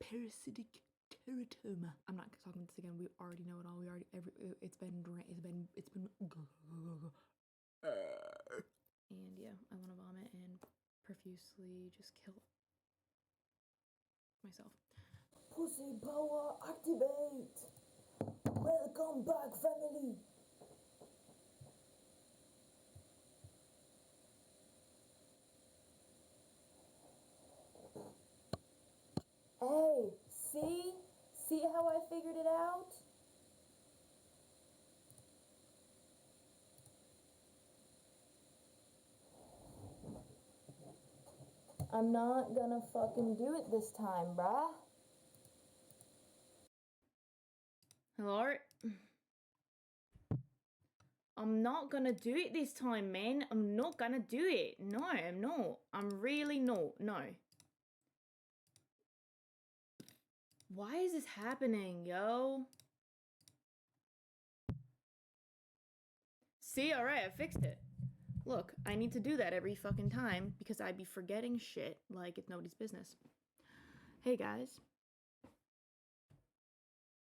Parasitic Teratoma. I'm not talking this again. We already know it all. It's been. And yeah, I want to vomit and profusely just kill myself. Pussy power activate! Welcome back, family! Hey, see? See how I figured it out? I'm not gonna fucking do it this time, bruh. Hello? I'm not gonna do it this time, man. I'm not gonna do it. No, I'm not. I'm really not. No. Why is this happening, yo? See, alright, I fixed it. Look, I need to do that every fucking time because I'd be forgetting shit like it's nobody's business. Hey, guys.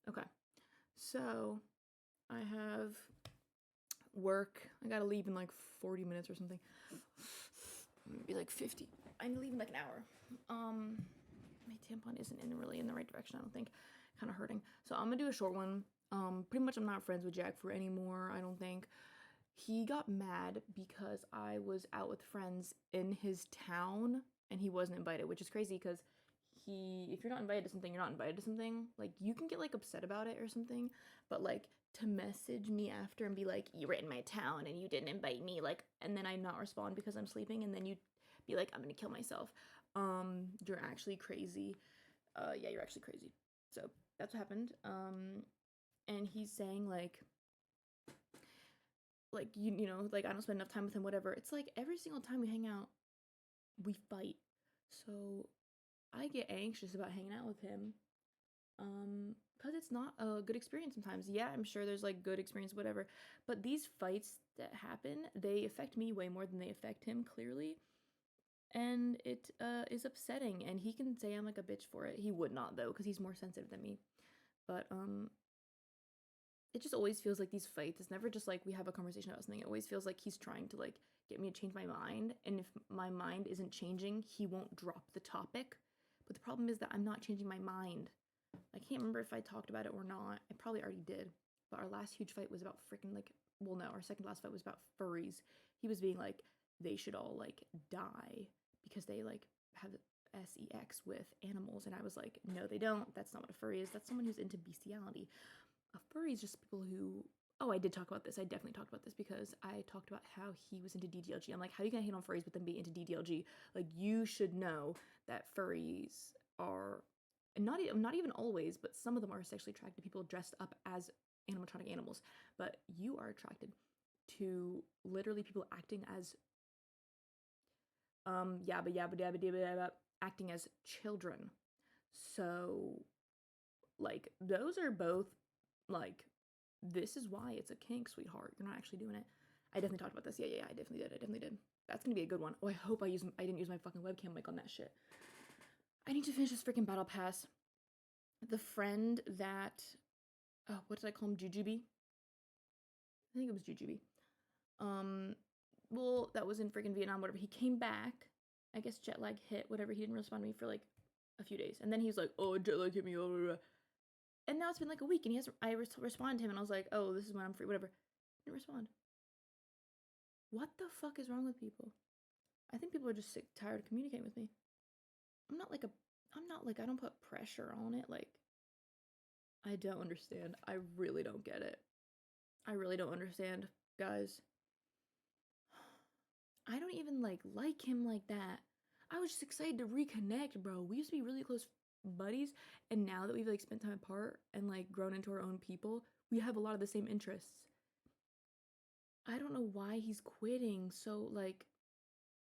Okay. So, I have work. I gotta leave in like 40 minutes or something. Maybe like 50. I'm leaving like an hour. My tampon isn't really in the right direction, I don't think. Kind of hurting. So I'm gonna do a short one. Pretty much I'm not friends with Jackfruit anymore, I don't think. He got mad because I was out with friends in his town and he wasn't invited, which is crazy because if you're not invited to something, you're not invited to something. Like, you can get like upset about it or something, but like to message me after and be like, you were in my town and you didn't invite me, like, and then I not respond because I'm sleeping, and then you be like, I'm gonna kill myself. You're actually crazy. Yeah, you're actually crazy. So that's what happened. And he's saying like you know, like, I don't spend enough time with him, whatever. It's like every single time we hang out, we fight. So I get anxious about hanging out with him. Because it's not a good experience sometimes. Yeah, I'm sure there's like good experience, whatever. But these fights that happen, they affect me way more than they affect him, clearly. And it is upsetting. And he can say I'm like a bitch for it. He would not, though, because he's more sensitive than me. But it just always feels like these fights, it's never just like we have a conversation about something. It always feels like he's trying to like get me to change my mind, and if my mind isn't changing, he won't drop the topic. But the problem is that I'm not changing my mind. I can't remember if I talked about it or not. I probably already did. But our last huge fight was about freaking like, well, no, our second last fight was about furries. He was being like, they should all like die because they like have sex with animals, and I was like, no, they don't. That's not what a furry is. That's someone who's into bestiality. A furry is just people who, oh, I did talk about this. I definitely talked about this because I talked about how he was into DDLG. I'm like, how are you gonna hate on furries but then be into DDLG? Like, you should know that furries are not even always, but some of them are sexually attracted to people dressed up as animatronic animals. But you are attracted to literally people acting as yabba yabba dabba dabba dabba, acting as children. So like, those are both like, this is why it's a kink, sweetheart. You're not actually doing it. I definitely talked about this. Yeah, I definitely did. That's gonna be a good one. Oh, I hope I didn't use my fucking webcam mic on that shit. I need to finish this freaking battle pass. The friend that, oh, what did I call him? Jujubee? I think it was Jujubee. Well, that was in freaking Vietnam, whatever. He came back. I guess jet lag hit, whatever. He didn't respond to me for like a few days. And then he's like, oh, jet lag hit me, and now it's been like a week, and I responded to him, and I was like, oh, this is when I'm free, whatever. Didn't respond. What the fuck is wrong with people? I think people are just sick, tired of communicating with me. I'm not like, I don't put pressure on it. Like, I don't understand. I really don't get it. I really don't understand, guys. I don't even like him like that. I was just excited to reconnect, bro. We used to be really close buddies, and now that we've like spent time apart and like grown into our own people, we have a lot of the same interests. I don't know why he's quitting. So like,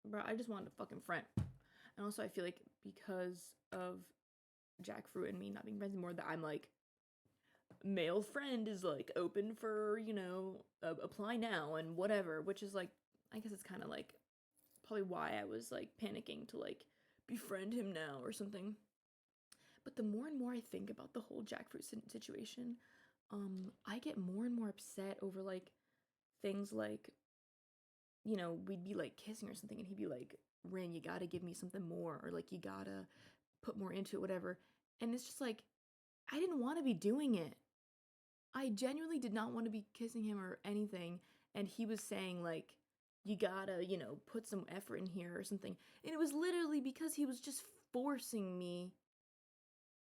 bro, I just wanted to fucking friend. And also I feel like because of Jackfruit and me not being friends anymore, that I'm like, male friend is like open for, you know, apply now and whatever, which is like, I guess it's kind of like probably why I was like panicking to like befriend him now or something. But the more and more I think about the whole jackfruit situation, I get more and more upset over like things like, we'd be like kissing or something and he'd be like, Rin, you gotta give me something more, or like you gotta put more into it, whatever. And it's just like, I didn't want to be doing it. I genuinely did not want to be kissing him or anything. And he was saying, like, you gotta, put some effort in here or something. And it was literally because he was just forcing me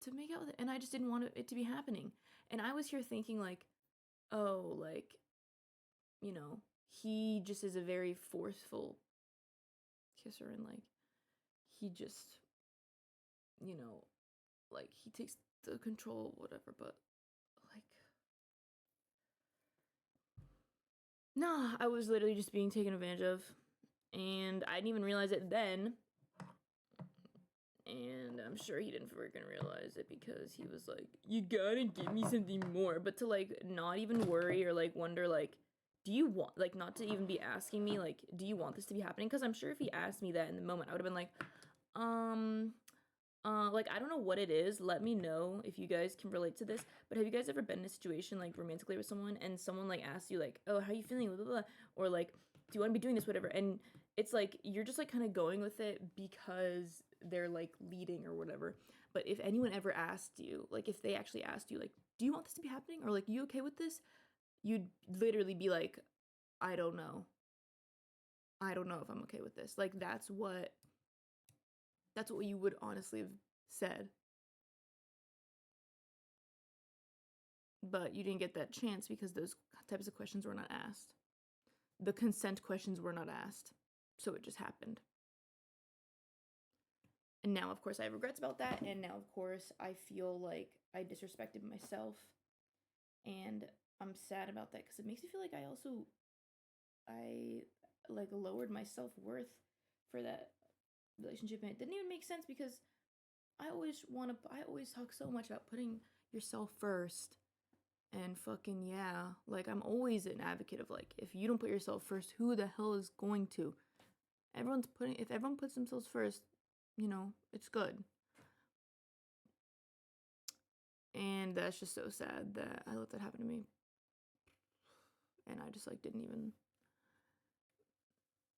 to make out with it. And I just didn't want it to be happening. And I was here thinking, like, oh, like, he just is a very forceful kisser. And, like, he just, like, he takes the control, whatever. But, like, nah, I was literally just being taken advantage of. And I didn't even realize it then. And I'm sure he didn't freaking realize it because he was like, you gotta give me something more. But to, like, not even worry or, like, wonder, like, do you want, like, not to even be asking me, like, do you want this to be happening? Because I'm sure if he asked me that in the moment, I would have been like, like, I don't know what it is. Let me know if you guys can relate to this. But have you guys ever been in a situation, like, romantically with someone, and someone, like, asks you, like, oh, how are you feeling, blah, blah, blah, or, like, do you want to be doing this, whatever, and it's, like, you're just, like, kind of going with it because they're, like, leading or whatever. But if anyone ever asked you, like, if they actually asked you, like, do you want this to be happening, or, like, you okay with this, you'd literally be like, I don't know. I don't know if I'm okay with this. Like, that's what you would honestly have said. But you didn't get that chance because those types of questions were not asked. The consent questions were not asked. So it just happened. And now, of course, I have regrets about that. And now, of course, I feel like I disrespected myself. And I'm sad about that because it makes me feel like I like lowered my self-worth for that relationship. And it didn't even make sense because I always talk so much about putting yourself first. And fucking yeah, like I'm always an advocate of like, if you don't put yourself first, who the hell is going to? If everyone puts themselves first, it's good. And that's just so sad that I let that happen to me. And I just like didn't even.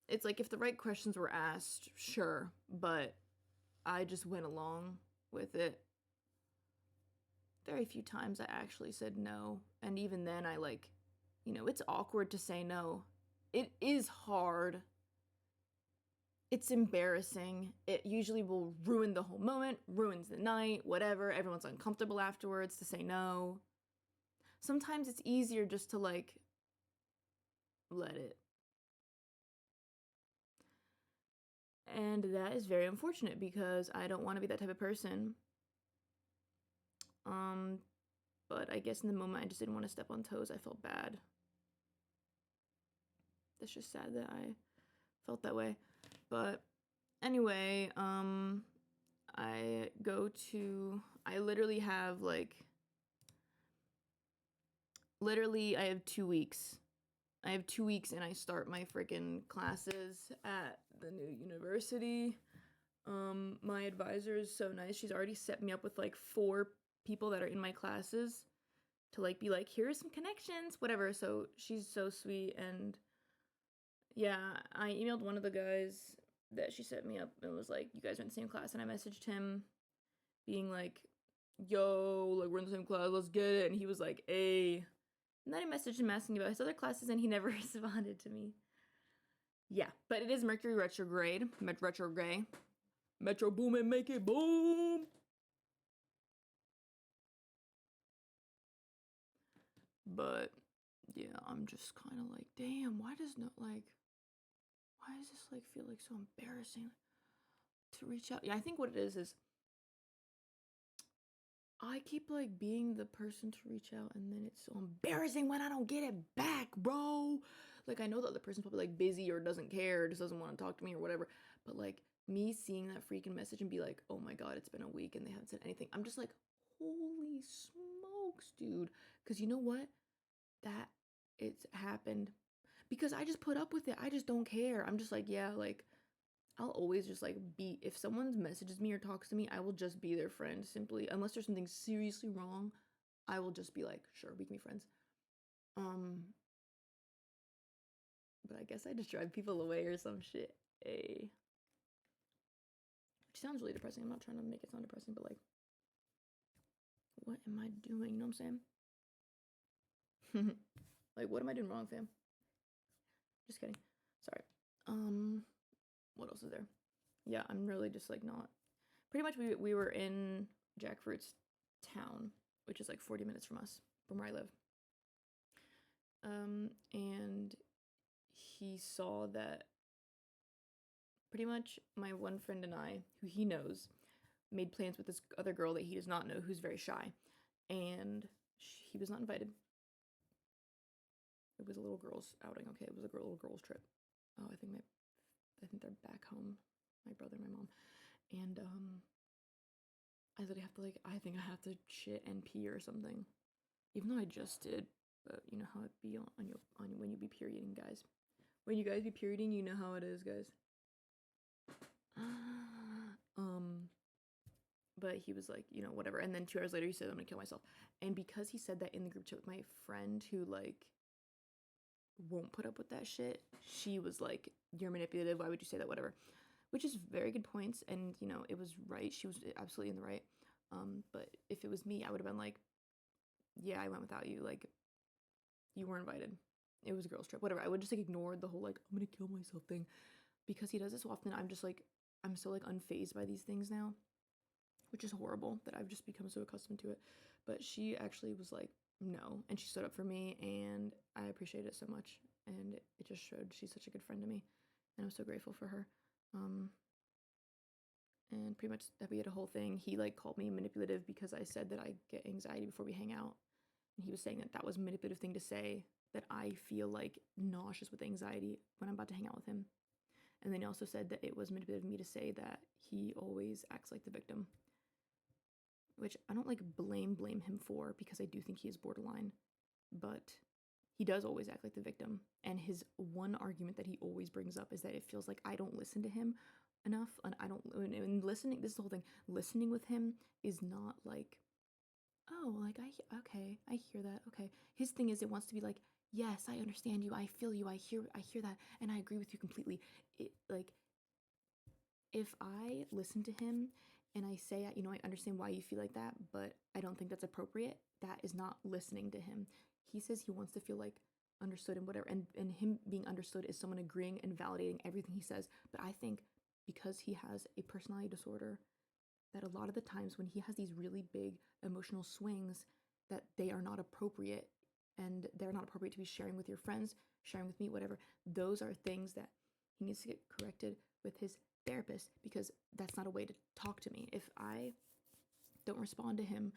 It's like if the right questions were asked, sure, but I just went along with it. Very few times I actually said no. And even then I like, it's awkward to say no. It is hard. It's embarrassing. It usually will ruin the whole moment, ruins the night, whatever. Everyone's uncomfortable afterwards to say no. Sometimes it's easier just to like let it. And that is very unfortunate because I don't want to be that type of person. But I guess in the moment I just didn't want to step on toes. I felt bad. That's just sad that I felt that way. But anyway, I literally have I have 2 weeks. I have 2 weeks and I start my freaking classes at the new university. My advisor is so nice. She's already set me up with like 4 people that are in my classes to like be like, here's some connections, whatever. So she's so sweet. And yeah, I emailed one of the guys that she set me up and was like, you guys are in the same class. And I messaged him being like, yo, like we're in the same class, let's get it. And he was like, hey. And then I messaged him asking about his other classes and he never responded to me. Yeah, but it is Mercury retrograde. Metro boom and make it boom. But yeah, I'm just kind of like, damn, why does this like feel like so embarrassing to reach out? Yeah, I think what it is I keep like being the person to reach out and then it's so embarrassing when I don't get it back, bro. Like I know the other person's probably like busy or doesn't care, or just doesn't want to talk to me or whatever. But like me seeing that freaking message and be like, oh my god, it's been a week and they haven't said anything. I'm just like, holy smokes, dude. Because you know what? That it's happened. Because I just put up with it. I just don't care. I'm just like, yeah, like I'll always just like be, if someone messages me or talks to me, I will just be their friend simply, unless there's something seriously wrong. I will just be like, sure, we can be friends. Um, but I guess I just drive people away or some shit. Which sounds really depressing. I'm not trying to make it sound depressing, but like, what am I doing? You know what I'm saying? Like, what am I doing wrong, fam? Just kidding. Sorry. What else is there? Yeah, I'm really just like not. Pretty much, we were in Jackfruit's town, which is like 40 minutes from us, from where I live. And he saw that pretty much my one friend and I, who he knows, made plans with this other girl that he does not know, who's very shy, and he was not invited. It was a little girls' outing. Okay, it was a little girls' trip. Oh, I think they're back home. My brother and my mom, and I literally have to like, I think I have to shit and pee or something, even though I just did. But you know how it be on when you be perioding, guys. When you guys be perioding, you know how it is, guys. But he was like, you know, whatever. And then 2 hours later, he said, I'm gonna kill myself. And because he said that in the group chat with my friend who like won't put up with that shit, she was like, you're manipulative. Why would you say that? Whatever. Which is very good points. And, you know, it was right. She was absolutely in the right. But if it was me, I would have been like, yeah, I went without you. Like, you were invited. It was a girls' trip. Whatever. I would just like ignore the whole like, I'm gonna kill myself thing. Because he does this so often, I'm just like, I'm so like unfazed by these things now, which is horrible that I've just become so accustomed to it. But she actually was like, no, and she stood up for me, and I appreciate it so much. And it just showed she's such a good friend to me, and I'm so grateful for her. And pretty much that we had a whole thing. He like called me manipulative because I said that I get anxiety before we hang out, and he was saying that that was a manipulative thing to say, that I feel like nauseous with anxiety when I'm about to hang out with him. And then he also said that it was manipulative of me to say that he always acts like the victim, which I don't like blame him for, because I do think he is borderline, but he does always act like the victim. And his one argument that he always brings up is that it feels like I don't listen to him enough, and I don't, and listening, this is the whole thing, listening with him is not like, oh, like okay, I hear that, okay. His thing is, it wants to be like, yes, I understand you, I feel you, I hear that, and I agree with you completely. It like, if I listen to him and I say, you know, I understand why you feel like that, but I don't think that's appropriate, that is not listening to him. He says he wants to feel like understood and whatever, and him being understood is someone agreeing and validating everything he says. But I think because he has a personality disorder, that a lot of the times when he has these really big emotional swings, that they are not appropriate, and they're not appropriate to be sharing with your friends, sharing with me, whatever. Those are things that he needs to get corrected with his therapist, because that's not a way to talk to me. If I don't respond to him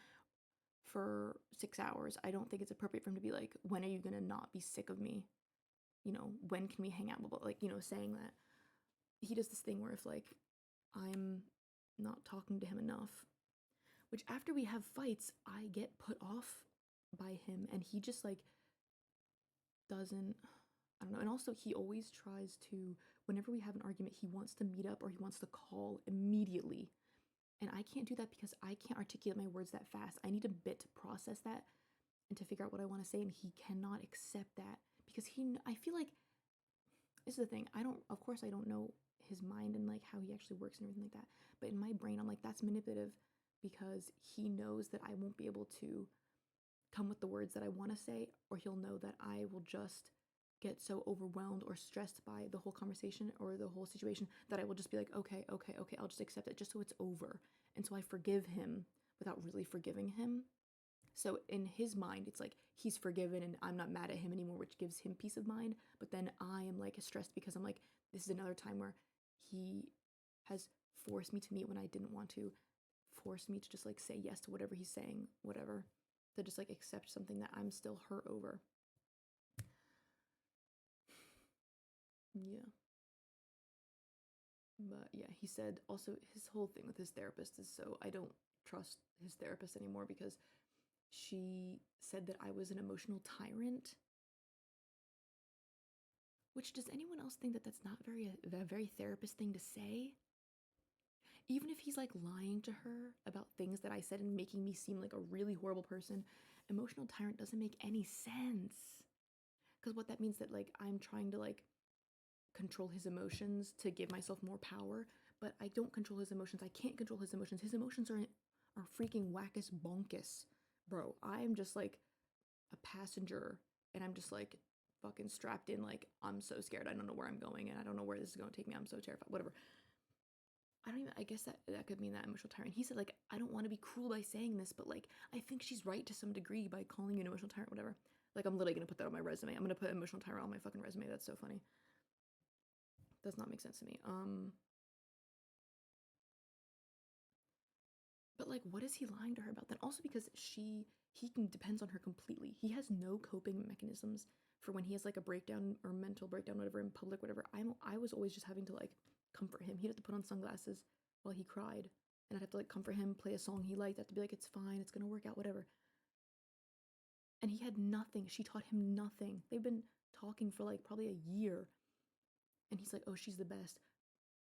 for 6 hours, I don't think it's appropriate for him to be like, when are you gonna not be sick of me? You know, when can we hang out? But like, you know, saying that, he does this thing where if like I'm not talking to him enough, which after we have fights, I get put off by him, and he just like doesn't, I don't know. And also, he always tries to, whenever we have an argument, he wants to meet up or he wants to call immediately. And I can't do that because I can't articulate my words that fast. I need a bit to process that and to figure out what I want to say. And he cannot accept that because I feel like, this is the thing. Of course, I don't know his mind and like how he actually works and everything like that. But in my brain, I'm like, that's manipulative, because he knows that I won't be able to come with the words that I want to say, or he'll know that I will just get so overwhelmed or stressed by the whole conversation or the whole situation that I will just be like, okay, I'll just accept it just so it's over. And so I forgive him without really forgiving him. So in his mind, it's like he's forgiven and I'm not mad at him anymore, which gives him peace of mind. But then I am like stressed because I'm like, this is another time where he has forced me to meet when I didn't want to, forced me to just like say yes to whatever he's saying, whatever, to just like accept something that I'm still hurt over. Yeah. But yeah, he said also his whole thing with his therapist is, so I don't trust his therapist anymore because she said that I was an emotional tyrant. Which, does anyone else think that that's not a very therapist thing to say? Even if he's like lying to her about things that I said and making me seem like a really horrible person, emotional tyrant doesn't make any sense. Because what that means that like I'm trying to like control his emotions to give myself more power, but I don't control his emotions. I can't control his emotions. His emotions are freaking wackus bonkus, bro. I am just like a passenger, and I'm just like fucking strapped in. Like I'm so scared. I don't know where I'm going, and I don't know where this is going to take me. I'm so terrified. Whatever. I don't even. I guess that could mean that emotional tyrant. He said like I don't want to be cruel by saying this, but like I think she's right to some degree by calling you an emotional tyrant. Whatever. Like I'm literally gonna put that on my resume. I'm gonna put emotional tyrant on my fucking resume. That's so funny. Does not make sense to me. But like, what is he lying to her about then? Also because he can depends on her completely. He has no coping mechanisms for when he has like a breakdown or mental breakdown, whatever, in public, whatever. I was always just having to like comfort him. He'd have to put on sunglasses while he cried, and I'd have to like comfort him, play a song he liked. I'd have to be like, it's fine, it's gonna work out, whatever. And he had nothing. She taught him nothing. They've been talking for like probably a year, and he's like, oh, she's the best.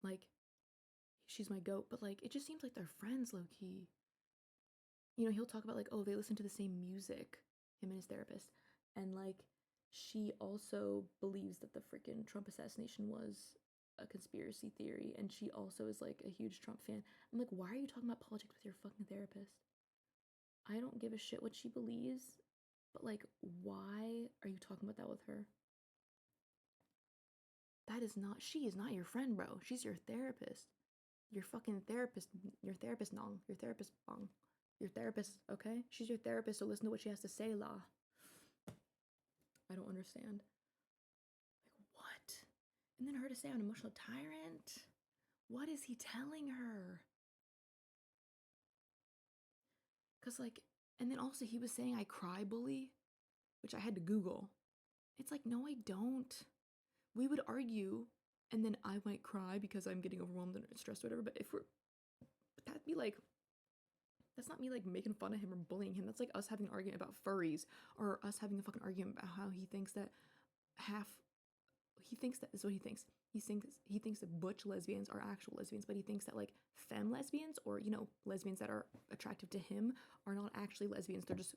Like, she's my goat. But like, it just seems like they're friends, low key. He'll talk about like, oh, they listen to the same music, him and his therapist. And like, she also believes that the freaking Trump assassination was a conspiracy theory. And she also is like a huge Trump fan. I'm like, why are you talking about politics with your fucking therapist? I don't give a shit what she believes, but like, why are you talking about that with her? She is not your friend, bro. She's your therapist. Your fucking therapist, Nong, your therapist Bong. Your therapist, okay? She's your therapist, so listen to what she has to say, La. I don't understand. Like, what? And then her to say I'm an emotional tyrant? What is he telling her? Because, like, and then also he was saying I cry bully, which I had to Google. It's like, no, I don't. We would argue, and then I might cry because I'm getting overwhelmed and stressed or whatever, but that'd be like, that's not me like making fun of him or bullying him. That's like us having an argument about furries, or us having a fucking argument about how he thinks that half he thinks that is what he thinks. He thinks that butch lesbians are actual lesbians, but he thinks that like femme lesbians, or lesbians that are attractive to him, are not actually lesbians. They're just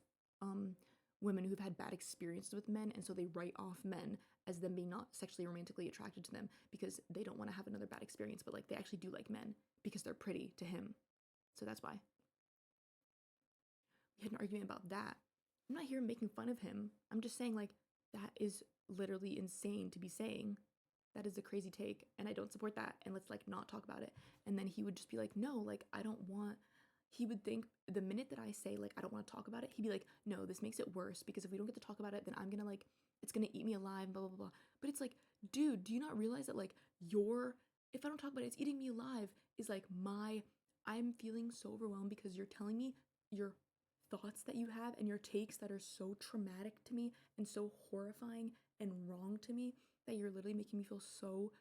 women who've had bad experiences with men, and so they write off men as them being not sexually romantically attracted to them because they don't want to have another bad experience, but like they actually do like men because they're pretty to him. So that's why. We had an argument about that. I'm not here making fun of him. I'm just saying like that is literally insane to be saying. That is a crazy take, and I don't support that, and let's like not talk about it. And then he would just be like, no, like I don't want. He would think the minute that I say like I don't want to talk about it, he'd be like, no, this makes it worse because if we don't get to talk about it, then I'm gonna like it's gonna eat me alive, blah blah blah. But it's like, dude, do you not realize that like your if I don't talk about it, it's eating me alive is like I'm feeling so overwhelmed because you're telling me your thoughts that you have and your takes that are so traumatic to me and so horrifying and wrong to me that you're literally making me feel so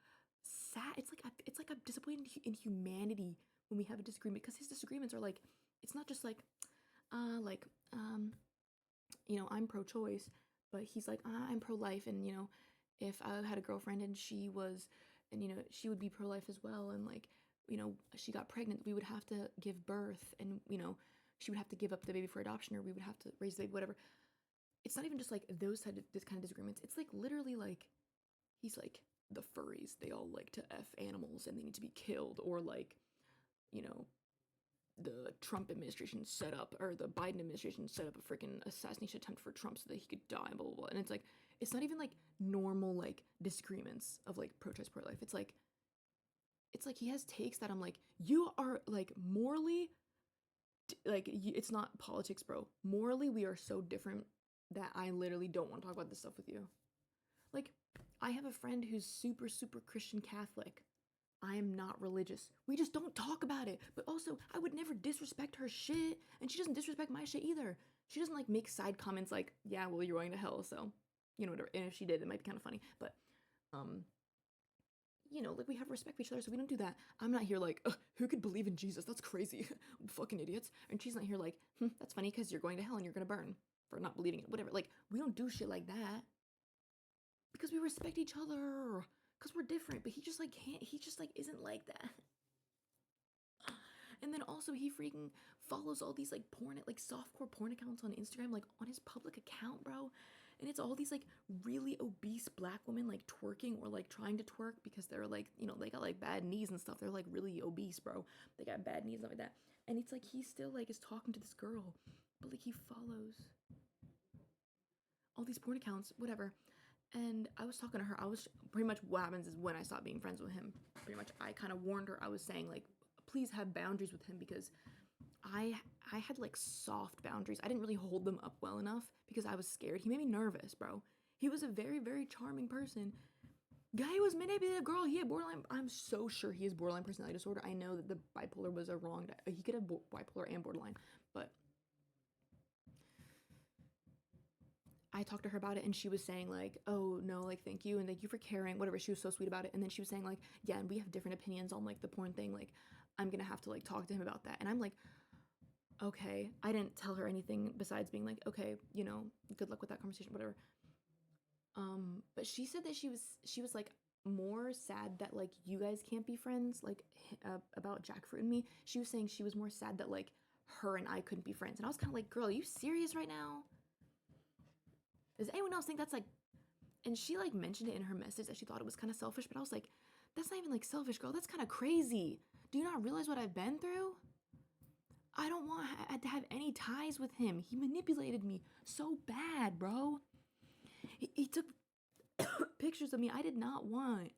sad. It's like I'm disappointed in humanity when we have a disagreement, because his disagreements are like, it's not just like like I'm pro-choice, but he's like, I'm pro-life, and if I had a girlfriend and she was, and she would be pro-life as well, and like she got pregnant, we would have to give birth, and she would have to give up the baby for adoption, or we would have to raise the baby, whatever. It's not even just like this kind of disagreements. It's like literally like he's like, the furries, they all like to F animals and they need to be killed, or like you know the Trump administration set up, or the Biden administration set up a freaking assassination attempt for Trump so that he could die, blah blah blah. And it's like, it's not even like normal like disagreements of like pro-choice, pro-life. It's like he has takes that I'm like, you are like morally like it's not politics, bro. Morally, we are so different that I literally don't want to talk about this stuff with you. Like, I have a friend who's super, super Christian Catholic. I am not religious. We just don't talk about it. But also, I would never disrespect her shit, and she doesn't disrespect my shit either. She doesn't like make side comments like, yeah, well, you're going to hell, so whatever. And if she did, it might be kind of funny. But um, like we have respect for each other, so we don't do that. I'm not here like, who could believe in Jesus? That's crazy. Fucking idiots. And she's not here like, that's funny because you're going to hell and you're gonna burn for not believing it. Whatever. Like, we don't do shit like that. because we respect each other. Because we're different, but he just like can't, he just like isn't like that. And then also he freaking follows all these like porn, like softcore porn accounts on Instagram, like on his public account, bro. And it's all these like really obese black women like twerking or like trying to twerk because they're like, they got like bad knees and stuff. They're like really obese, bro. They got bad knees and stuff like that. And it's like he still like is talking to this girl, but like he follows all these porn accounts, whatever. And I was talking to her. I was pretty much what happens is when I stopped being friends with him, pretty much I kind of warned her. I was saying like, please have boundaries with him because I I had like soft boundaries. I didn't really hold them up well enough because I was scared. He made me nervous, bro. He was a very very charming person. Guy was manipulative, girl. He had borderline. I'm so sure he has borderline personality disorder. I know that the bipolar was a wrong. He could have bipolar and borderline, but I talked to her about it and she was saying like, oh no, like thank you and thank you for caring, whatever. She was so sweet about it. And then she was saying like, yeah, and we have different opinions on like the porn thing. Like, I'm gonna have to like talk to him about that. And I'm like, okay. I didn't tell her anything besides being like, okay, good luck with that conversation, whatever. But she said that she was like more sad that like you guys can't be friends, like about Jackfruit and me. She was saying she was more sad that like her and I couldn't be friends. And I was kind of like, girl, are you serious right now? Does anyone else think that's like, and she like mentioned it in her message that she thought it was kind of selfish, but I was like, that's not even like selfish, girl. That's kind of crazy. Do you not realize what I've been through? I don't want to have any ties with him. He manipulated me so bad, bro. He took pictures of me I did not want.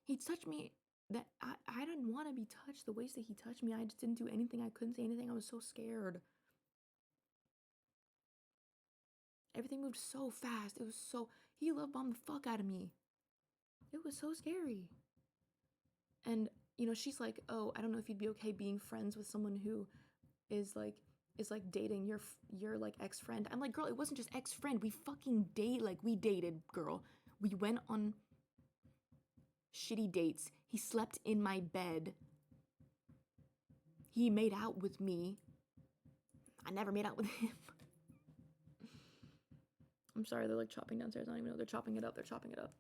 He touched me that I didn't want to be touched the ways that he touched me. I just didn't do anything. I couldn't say anything. I was so scared. Everything moved so fast. It was so, he love bombed the fuck out of me. It was so scary. And she's like, oh, I don't know if you'd be okay being friends with someone who is like dating your like ex-friend. I'm like, girl, it wasn't just ex-friend. We fucking we dated, girl. We went on shitty dates. He slept in my bed. He made out with me. I never made out with him. I'm sorry, they're like chopping downstairs. I don't even know. They're chopping it up. They're chopping it up.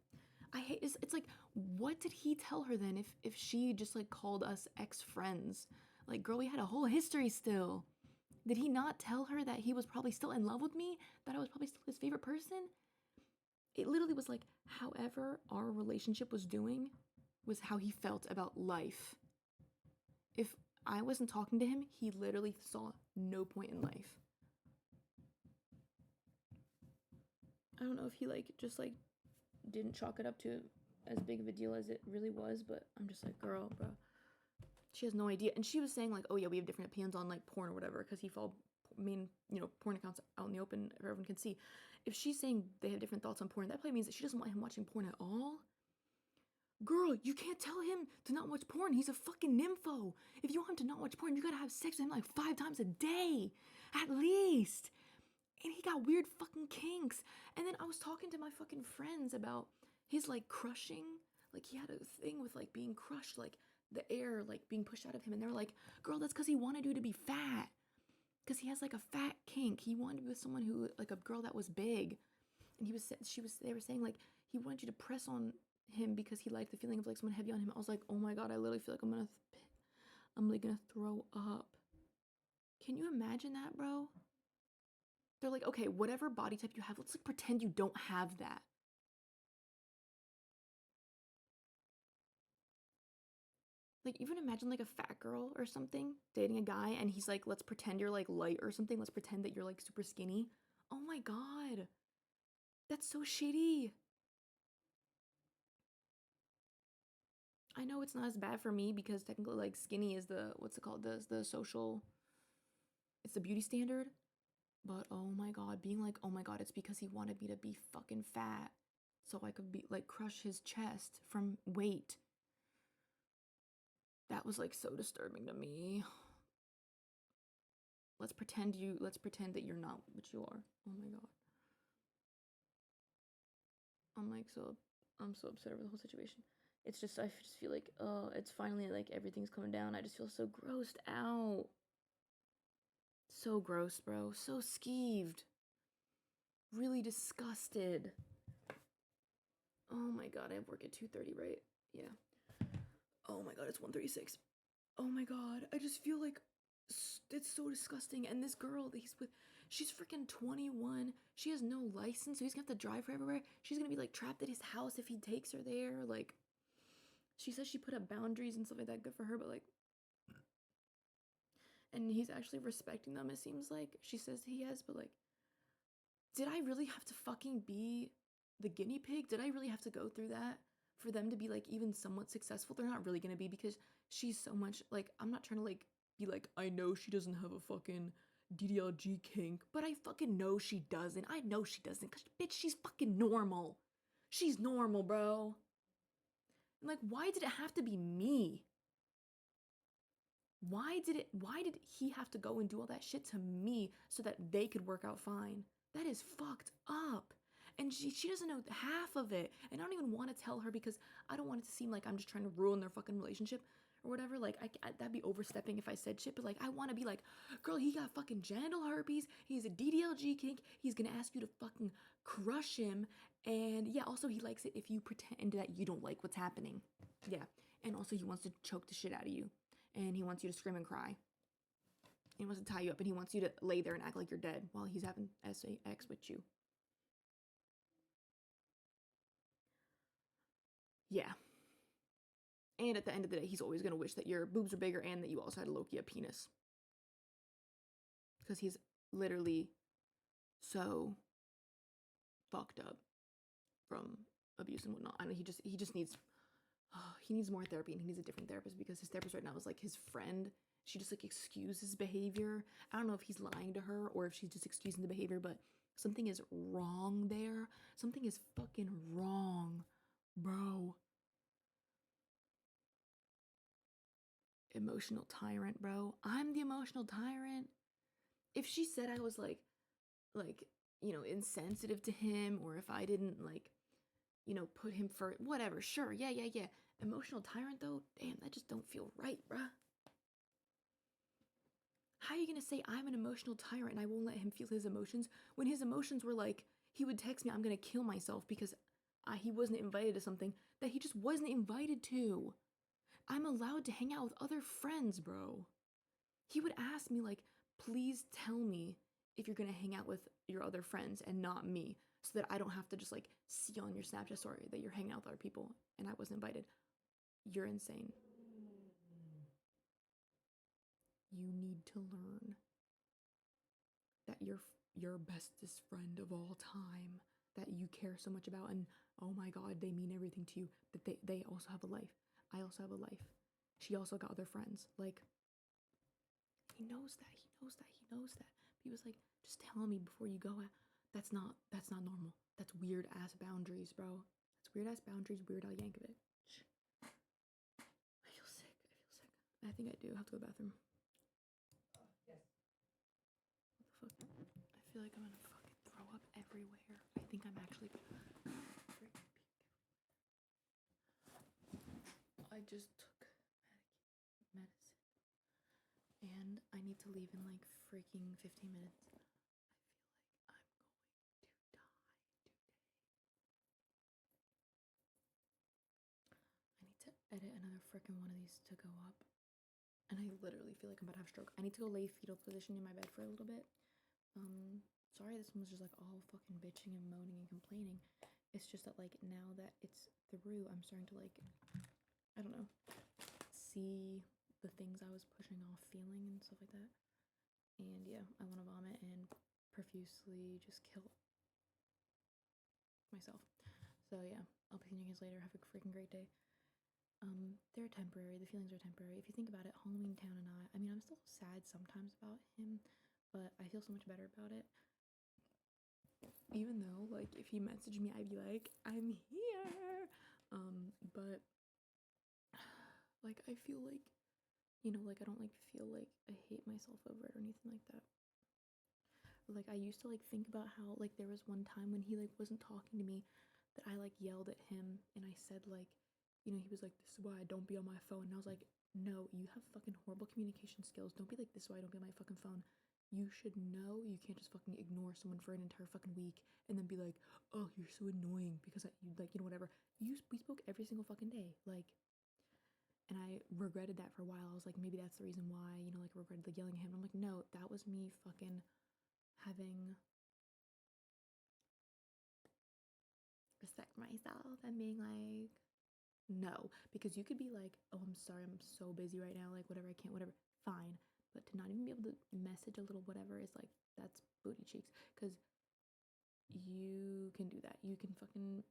I hate it's like, what did he tell her then if she just like called us ex-friends? Like, girl, we had a whole history still. Did he not tell her that he was probably still in love with me? That I was probably still his favorite person? It literally was like, however our relationship was doing was how he felt about life. If I wasn't talking to him, he literally saw no point in life. I don't know if he like just like didn't chalk it up to as big of a deal as it really was, but I'm just like, girl, bro. She has no idea. And she was saying like, oh yeah, we have different opinions on like porn or whatever because he followed porn accounts out in the open everyone can see. If she's saying they have different thoughts on porn, that probably means that she doesn't want him watching porn at all. Girl, you can't tell him to not watch porn. He's a fucking nympho. If you want him to not watch porn, you gotta have sex with him like 5 times a day. At least. And he got weird fucking kinks. And then I was talking to my fucking friends about his like crushing. Like he had a thing with like being crushed, like the air like being pushed out of him. And they're like, girl, that's because he wanted you to be fat. Because he has like a fat kink. He wanted to be with someone who, like a girl that was big. And they were saying like he wanted you to press on him because he liked the feeling of like someone heavy on him. I was like, oh my god, I literally feel like I'm like gonna throw up. Can you imagine that, bro? They're like, okay, whatever body type you have, let's like pretend you don't have that. Like, even imagine like a fat girl or something dating a guy and he's like, let's pretend you're like light or something. Let's pretend that you're like super skinny. Oh my god. That's so shitty. I know it's not as bad for me because technically like skinny is the, what's it called? The social, it's the beauty standard. But oh my god, being like, oh my god, it's because he wanted me to be fucking fat so I could be like crush his chest from weight. That was like so disturbing to me. Let's pretend that you're not what you are. Oh my god. I'm like I'm so upset over the whole situation. It's just I just feel like it's finally like everything's coming down. I just feel so grossed out. So gross, bro. So skeeved. Really disgusted. Oh my god, I have work at 2:30, right? Yeah. Oh my god, it's 1:36. Oh my god, I just feel like it's so disgusting. And this girl that he's with, she's freaking 21. She has no license, so he's gonna have to drive her everywhere. She's gonna be like trapped at his house if he takes her there. Like, she says she put up boundaries and stuff like that. Good for her, but like, and he's actually respecting them. It seems like she says he has, but like, did I really have to fucking be the guinea pig? Did I really have to go through that for them to be like even somewhat successful? They're not really gonna be because she's so much like, I'm not trying to like be like, I know she doesn't have a fucking DDLG kink, but I fucking know she doesn't. I know she doesn't because bitch, she's fucking normal. She's normal, bro. And like, why did it have to be me? Why did he have to go and do all that shit to me so that they could work out fine? That is fucked up. And she doesn't know half of it. And I don't even want to tell her because I don't want it to seem like I'm just trying to ruin their fucking relationship or whatever. Like, that'd be overstepping if I said shit. But like, I want to be like, girl, he got fucking genital herpes. He's a DDLG kink. He's gonna ask you to fucking crush him. And yeah, also he likes it if you pretend that you don't like what's happening. Yeah. And also he wants to choke the shit out of you. And he wants you to scream and cry. He wants to tie you up, and he wants you to lay there and act like you're dead while he's having sex with you. Yeah. And at the end of the day, he's always going to wish that your boobs were bigger and that you also had a Loki a penis. Because he's literally so fucked up from abuse and whatnot. I know he just needs he needs more therapy, and he needs a different therapist because his therapist right now is like his friend. She just like excuses behavior. I don't know if he's lying to her or if she's just excusing the behavior, but something is wrong there. Something is fucking wrong, bro. Emotional tyrant, bro. I'm the emotional tyrant. If she said I was like, insensitive to him, or if I didn't like, put him for whatever, sure, yeah. Emotional tyrant though, damn, that just don't feel right, bruh. How are you gonna say I'm an emotional tyrant and I won't let him feel his emotions when his emotions were like, he would text me, I'm gonna kill myself because he wasn't invited to something that he just wasn't invited to. I'm allowed to hang out with other friends, bro. He would ask me, like, please tell me if you're gonna hang out with your other friends and not me, so that I don't have to just like see on your Snapchat story that you're hanging out with other people and I wasn't invited. You're insane. You need to learn that you're your bestest friend of all time that you care so much about, and oh my god, they mean everything to you, that they also have a life. I also have a life. She also got other friends. Like, he knows that. He was like, just tell me before you go. That's not normal. That's weird ass boundaries, bro. That's weird ass boundaries, Weird Al Yankovic. I feel sick. I think I do have to go to the bathroom. Yes. What the fuck? I feel like I'm gonna fucking throw up everywhere. I think I'm actually gonna freaking puke. I just took medicine. And I need to leave in like freaking 15 minutes. I feel like I'm going to die today. I need to edit another freaking one of these to go up. And I literally feel like I'm about to have a stroke. I need to go lay fetal position in my bed for a little bit. Sorry this one was just like all fucking bitching and moaning and complaining. It's just that like now that it's through, I'm starting to like, I don't know, see the things I was pushing off feeling and stuff like that. And yeah, I want to vomit and profusely just kill myself. So yeah, I'll be seeing you guys later. Have a freaking great day. They're temporary. The feelings are temporary. If you think about it, Halloween Town and I mean, I'm still sad sometimes about him, but I feel so much better about it. Even though, like, if he messaged me, I'd be like, I'm here. But like, I feel like, like I don't like feel like I hate myself over it or anything like that. Like, I used to like think about how like there was one time when he like wasn't talking to me that I like yelled at him and I said like, he was like, this is why I don't be on my phone. And I was like, no, you have fucking horrible communication skills. Don't be like, this is why I don't be on my fucking phone. You should know. You can't just fucking ignore someone for an entire fucking week and then be like, oh, you're so annoying because you like, whatever. We spoke every single fucking day, like, and I regretted that for a while. I was like, maybe that's the reason why, like, I regretted like yelling at him. I'm like, no, that was me fucking having respect for myself and being like, no, because you could be like, oh, I'm sorry, I'm so busy right now, like, whatever, I can't, whatever, fine. But to not even be able to message a little whatever is like, that's booty cheeks. Because you can do that. You can fucking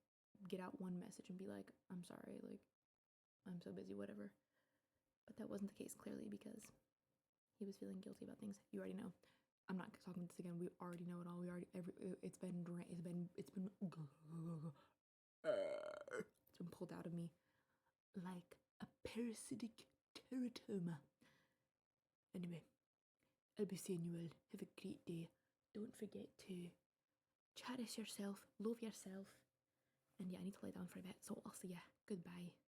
get out one message and be like, I'm sorry, like, I'm so busy, whatever. But that wasn't the case, clearly, because he was feeling guilty about things. You already know. I'm not talking this again. We already know it all. It's been pulled out of me like a parasitic teratoma. Anyway, I'll be seeing you all. Have a great day. Don't forget to cherish yourself, love yourself, and yeah, I need to lay down for a bit, so I'll see ya. Goodbye.